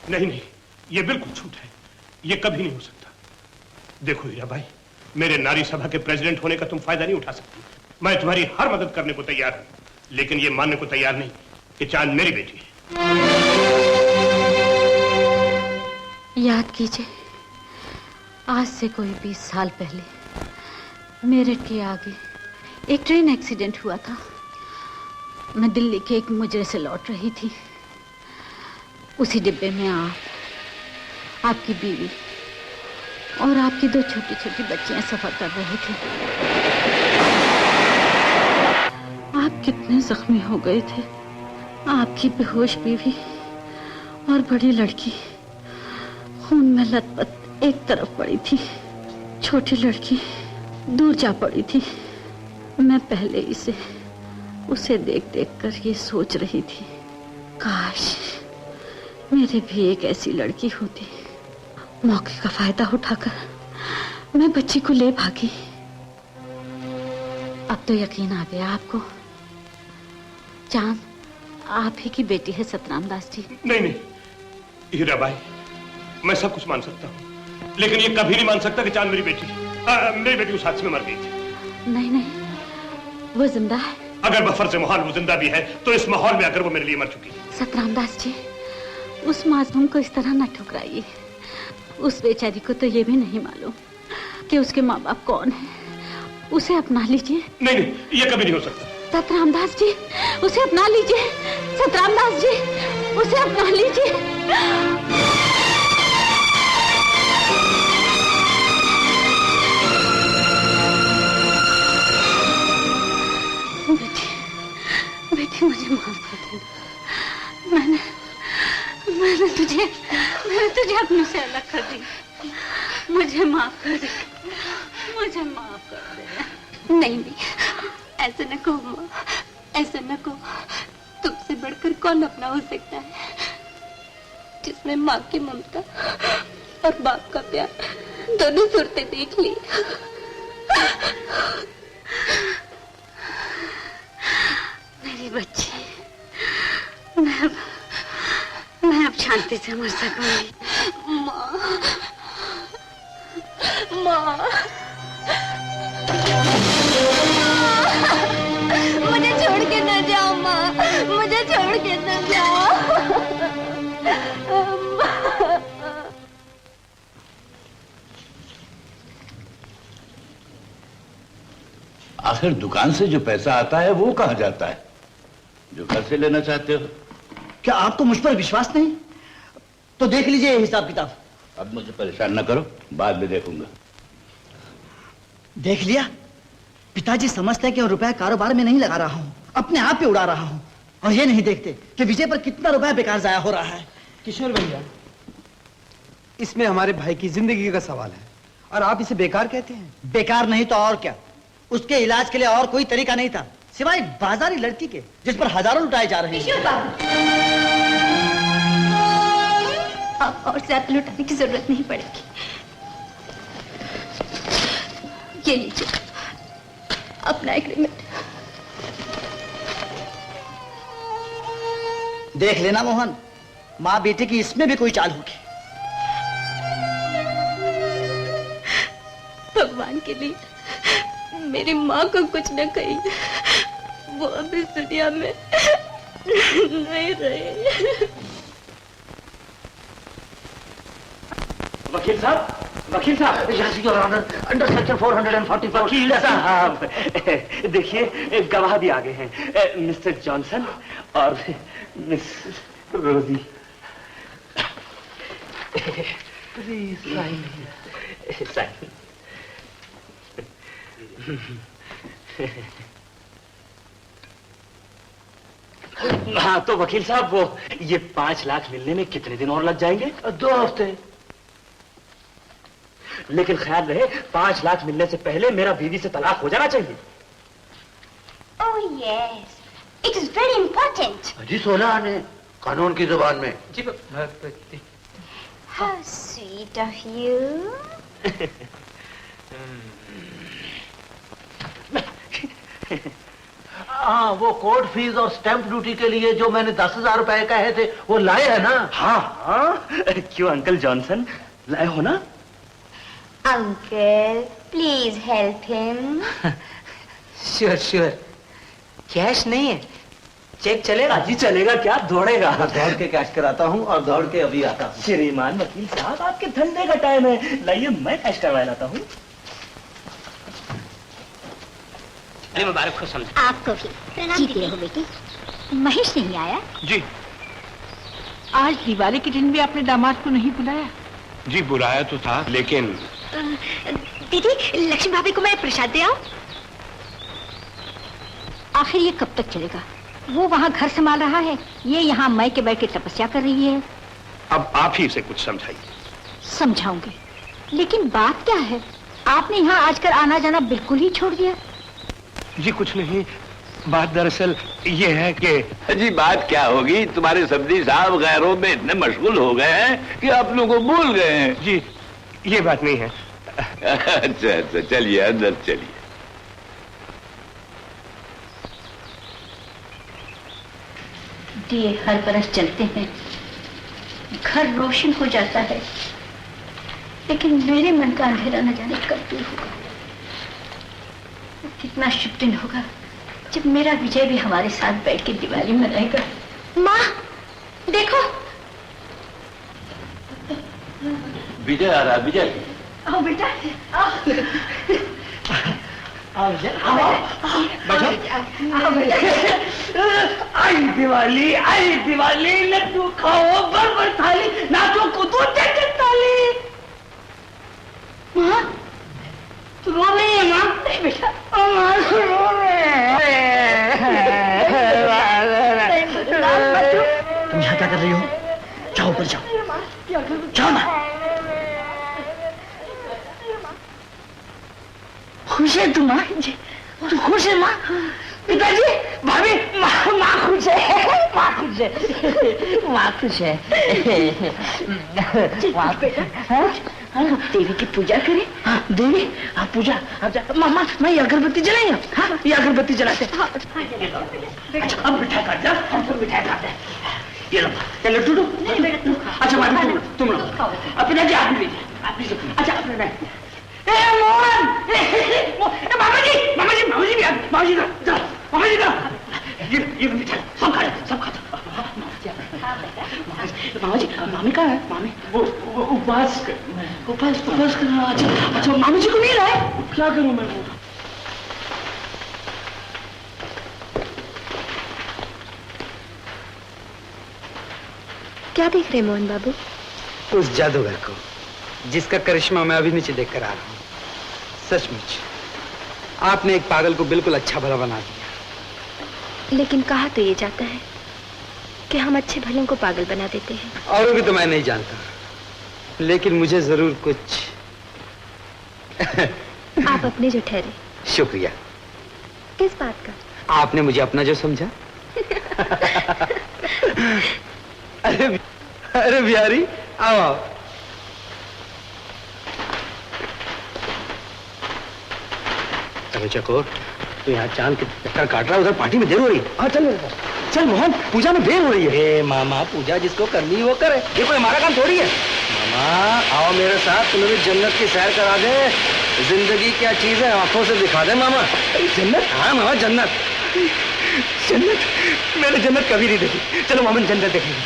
नहीं नहीं, ये बिल्कुल झूठ है, ये कभी नहीं हो सकता। देखो हीरा भाई, मेरे नारी सभा के प्रेसिडेंट होने का तुम फायदा नहीं उठा सकती। मैं तुम्हारी हर मदद करने को तैयार हूं, लेकिन ये मानने को तैयार नहीं कि चांद मेरी बेटी है। याद कीजिए, आज से कोई 20 साल पहले मेरठ के आगे एक ट्रेन एक्सीडेंट हुआ था। मैं दिल्ली के एक मुजरे से लौट रही थी। उसी डिब्बे में आपकी बीवी और आपकी 2 छोटी छोटी बच्चियां सफर कर रही थी। आप कितने जख्मी हो गए थे। आपकी बेहोश बीवी और बड़ी लड़की खून में लथपथ एक तरफ पड़ी थी। छोटी लड़की दूर जा पड़ी थी। मैं पहले उसे देख देख कर ये सोच रही थी, काश मेरे भी एक ऐसी लड़की होती। मौके का फायदा उठाकर मैं बच्ची को ले भागी। अब तो यकीन आ गया आपको, चांद आप ही की बेटी है सतराम दास जी। नहीं नहीं हीरा भाई, मैं सब कुछ मान सकता हूँ, लेकिन ये कभी नहीं मान सकता कि चांद मेरी बेटी है। मेरी बेटी उस हादसे में मर गई थी। नहीं नहीं, वो जिंदा है। अगर बफर से महान वो जिंदा भी है, तो इस माहौल में आकर वो मेरे लिए मर चुकी है। सतराम दास जी, उस मासूम को इस तरह न ठुकराइए। उस बेचारी को तो ये भी नहीं मालूम कि उसके माँ बाप कौन है। उसे अपना लीजिए। नहीं नहीं, ये कभी नहीं हो सकता। सतराम दास जी, उसे अपना लीजिए। सतराम दास जी, उसे अपना लीजिए। बेटी मुझे माफ कर देना। मैंने तुझे अपनों से अलग कर दिया। मुझे माफ कर दे, मुझे माफ कर दे। नहीं ऐसे न कहो माँ, ऐसे न कहो। तुमसे बढ़कर कौन अपना हो सकता है, जिसमें माँ की ममता और बाप का प्यार दोनों सूरतें देख ली। मेरी बच्ची, मैं अब शांति से मर सकूंगी। माँ, माँ, मुझे छोड़ के न जाओ माँ, मुझे छोड़ के न जाओ। आखिर दुकान से जो पैसा आता है वो कहाँ जाता है, जो घर से लेना चाहते हो? क्या आपको मुझ पर विश्वास नहीं? तो देख लीजिए ये हिसाब किताब। अब मुझे परेशान न करो, बाद में देखूंगा। देख लिया, पिताजी समझते हैं कि रुपया कारोबार में नहीं लगा रहा हूं, अपने आप पे उड़ा रहा हूं, और ये नहीं देखते कि विजय पर कितना रुपया बेकार जाया हो रहा है। किशोर भैया, इसमें हमारे भाई की जिंदगी का सवाल है और आप इसे बेकार कहते हैं। बेकार नहीं तो और क्या, उसके इलाज के लिए और कोई तरीका नहीं था सिवाय एक बाजारी लड़की के जिस पर हजारों लुटाए जा रहे हैं। अब और ज्यादा लुटाने की जरूरत नहीं पड़ेगी। ये लीजिए अपना एग्रीमेंट। देख लेना मोहन, माँ बेटे की इसमें भी कोई चाल होगी। भगवान के लिए मेरी माँ को कुछ न कही, वो अब इस दुनिया में नहीं रहे। वकील साहब, अंडर सेक्शन 440। वकील साहब देखिए, गवाह भी आ गए हैं, मिस्टर जॉनसन और मिस रोजी। Please sign. हाँ तो वकील साहब, वो ये 5 लाख मिलने में कितने दिन और लग जाएंगे? 2 हफ्ते। लेकिन ख्याल रहे 5 लाख मिलने से पहले मेरा बीवी से तलाक हो जाना चाहिए। Oh yes, it is very important. जी सोना ने कानून की जुबान में। जी How sweet of you. हाँ, वो कोर्ट फीस और स्टैंप ड्यूटी के लिए जो मैंने 10,000 रुपए कहे थे वो लाए है ना? हाँ हाँ, क्यों अंकल जॉनसन, लाए हो ना? Uncle please help him. Sure sure. Cash नहीं है, चेक चलेगा? जी चलेगा, क्या दौड़ेगा? दौड़ के कैश कराता हूँ और दौड़ के अभी आता हूँ। श्रीमान वकील साहब, आपके धंधे का टाइम है, लाइए मैं कैश करवा लाता हूँ। अरे मुबारक हो समझ। आपको भी जीते रहो बेटी। महेश नहीं आया? जी आज दिवाली के दिन भी आपने दामाद को नहीं बुलाया? जी बुलाया तो था, लेकिन दीदी लक्ष्मी भाभी को मैं प्रसाद दे आऊं? आखिर ये कब तक चलेगा? वो वहाँ घर संभाल रहा है, ये यहाँ मैं के बैठ के तपस्या कर रही है। अब आप ही इसे कुछ समझाइए। समझाऊंगी, लेकिन बात क्या है? आपने यहाँ आजकल आना जाना बिल्कुल ही छोड़ दिया। जी कुछ नहीं, बात दरअसल ये है कि जी बात क्या होगी, तुम्हारे सब्जी साहब गैरों में इतने मशगूल हो गए हैं कि आप लोगों को भूल गए हैं। जी ये बात नहीं है। अच्छा अच्छा, चलिए अंदर चलिए। दिए हर बरस चलते हैं, घर रोशन हो जाता है, लेकिन मेरे मन का अंधेरा न जाने कब दूर होगा। कितना शुभ दिन होगा जब मेरा विजय भी हमारे साथ बैठ के दिवाली मनाएगा। माँ देखो, विजय आ रहा, विजय। आओ बेटा, आओ। आओ विजय, आओ बैठो। आओ बेटा। आई दिवाली, लड्डू खाओ, बरबर थाली, नाचो कूदो, चट ताली। माँ रो रही है? माँ नहीं बेटा, माँ रो रहे तुम यहाँ क्या कर रही हो? जाओ ऊपर जाओ, जाओ ना। खुश है तू माँ? तू खुश है माँ? पिताजी, भाभी, माँ खुश है, माँ खुश है, माँ खुश है। देवी की पूजा करें? देवी, आप पूजा, आप जा। मामा, मैं ये अगरबत्ती जलाएं? हाँ, ये अगरबत्ती जलाते। अच्छा अब मिठाई काट जा, हम सब मिठाई खाते हैं। ये लो, ये लड्डू लो। अच्छा भाभी तुम लो, अपने जी आप भी लीजिए, आप लीजिए। अच्छा अपने नहीं। मोहन, मामा जी भी आ, मामा जी का, ये मिठाई सब खा, सब खाता। मामा जी, मामी कहाँ है? मामी वो उपवास करना। अच्छा मामी जी को नहीं लाए? क्या करूं मैं? वो क्या देख रहे मोहन बाबू? उस जादूगर को जिसका करिश्मा मैं अभी नीचे देख कर आ रहा हूँ। सचमुच आपने एक पागल को बिल्कुल अच्छा भला बना दिया। लेकिन कहा तो ये जाता है कि हम अच्छे भलों को पागल बना देते हैं। और भी तो मैं नहीं जानता, लेकिन मुझे जरूर कुछ आप अपने जो ठहरे। शुक्रिया। किस बात का? आपने मुझे अपना जो समझा। अरे बिहारी, आओ आओ। अरे चकोर, तो यहाँ चांद के चक्कर काट रहा है, उधर पार्टी में देर हो रही है। हाँ चल चल मोहन, पूजा में देर हो रही है। मामा, पूजा जिसको करनी वो करे, ये कोई हमारा काम थोड़ी है। मामा आओ मेरे साथ, तुम्हें भी जन्नत की सैर करा दे। जिंदगी क्या चीज है, आंखों से दिखा दे मामा। जन्नत? हाँ मामा, जन्नत। जन्नत? मैंने जन्नत कभी नहीं देखी। चलो मामा जन्नत देखेंगे,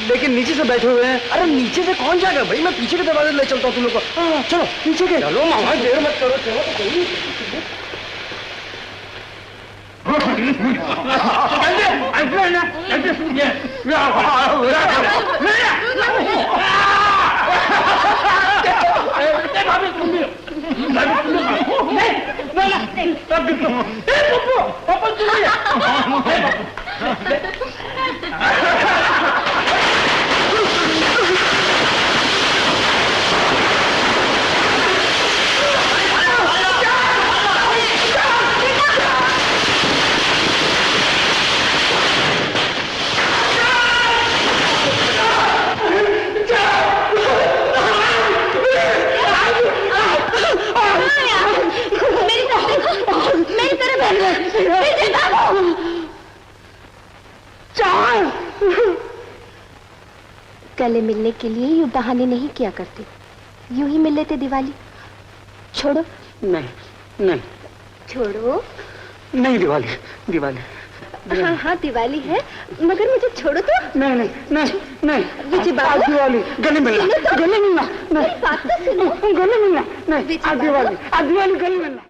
लेकिन नीचे से बैठे हुए हैं। अरे नीचे से कौन जाएगा भाई, मैं पीछे के दरवाजे ले चलता हूँ तुम लोग को। चलो नीचे के। चलो मामा, देर मत करो, चलो तो सही। मेरी तरफ गले मिलने के लिए यूं बहाने नहीं किया करते, यूं ही मिल लेते दिवाली। छोड़ो। नहीं नहीं छोड़ो। नहीं दिवाली दिवाली। हाँ हाँ दिवाली है, मगर मुझे छोड़ो तो। नहीं नहीं नहीं नहीं विजय बाबू। आज दिवाली, गले मिलना, सुनो तो। गले मिलना। मेरी बात तो सुनो। गले मिलना नहीं, विजय आज बाबू। दिवाली, आज दिवाली, गले मिलना।